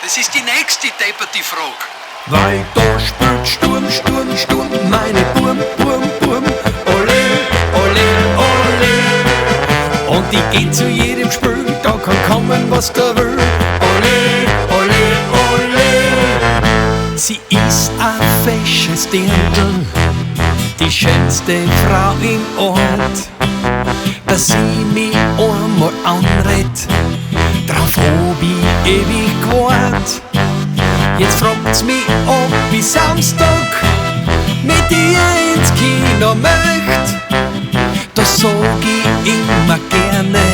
Das ist die nächste depperte Frage. Weil da spielt Sturm, Sturm, Sturm, meine Burm, Burm, Burm, ole, ole, ole. Und die geht zu jedem Spiel, da kann kommen, was da will, ole, ole, ole. Sie ist ein fesches Dirndl, die schönste Frau im Ort. Dass sie mich einmal anredt, drauf hab ich ewig gewartet. Jetzt fragt's mich, ob ich Samstag mit ihr ins Kino möcht. Da sag ich immer gerne,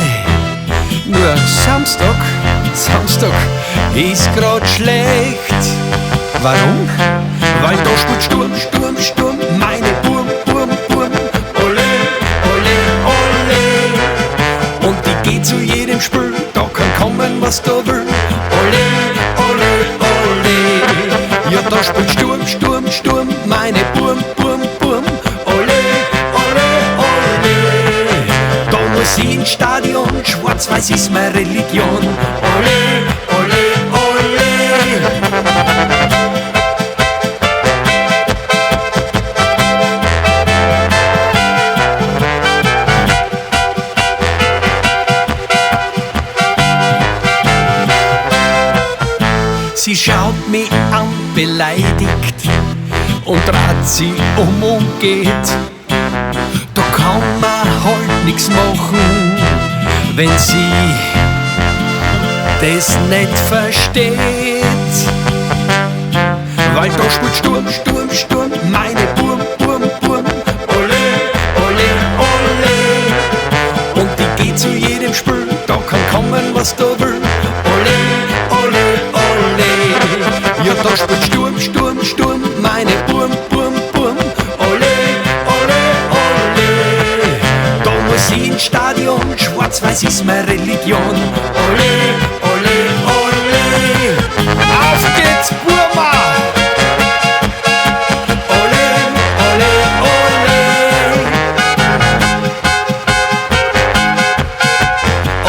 nur Samstag ist grad schlecht. Warum? Weil da spielt Sturm, Sturm, Sturm, meine Burm, Burm, Burm, ole, ole, ole. Und die geht zu jedem Spiel, da kann kommen, was da will, ole, ole, ole. Ja, da spielt Sturm, Sturm, Sturm, meine Burm, Burm, Burm, ole, ole, ole. Da muss ich ins Stadion, schwarz-weiß ist meine Religion, ole, ole, ole. Sie schaut mich an, beleidigt, und dreht sie und geht. Da kann man halt nix machen, wenn sie das nicht versteht. Weil da spielt Sturm, Sturm, Sturm, meine Burm, Burm, Burm, ole, ole, ole. Und die geht zu jedem Spiel, da kann kommen, was da will, ole, ole, ole. Ja, da spielt Sturm, Sturm, Sturm, meine Burm, Burm, Burm, ole, ole, ole. Da muss ich ins Stadion, schwarz-weiß ist meine Religion, ole, ole, ole. Auf geht's, Burma! Ole, ole, ole.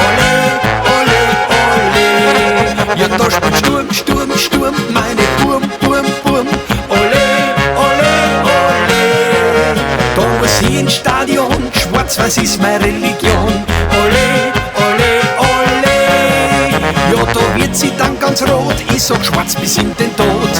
Ole, ole, ole. Ja, da spielt Sturm, Sturm, Sturm, meine Burm, Burm, Burm, ole, ole, ole. Da muss ich ins Stadion, schwarz-weiß ist meine Religion, ole, ole, ole. Ja, da wird sie dann ganz rot, ich sag schwarz bis in den Tod.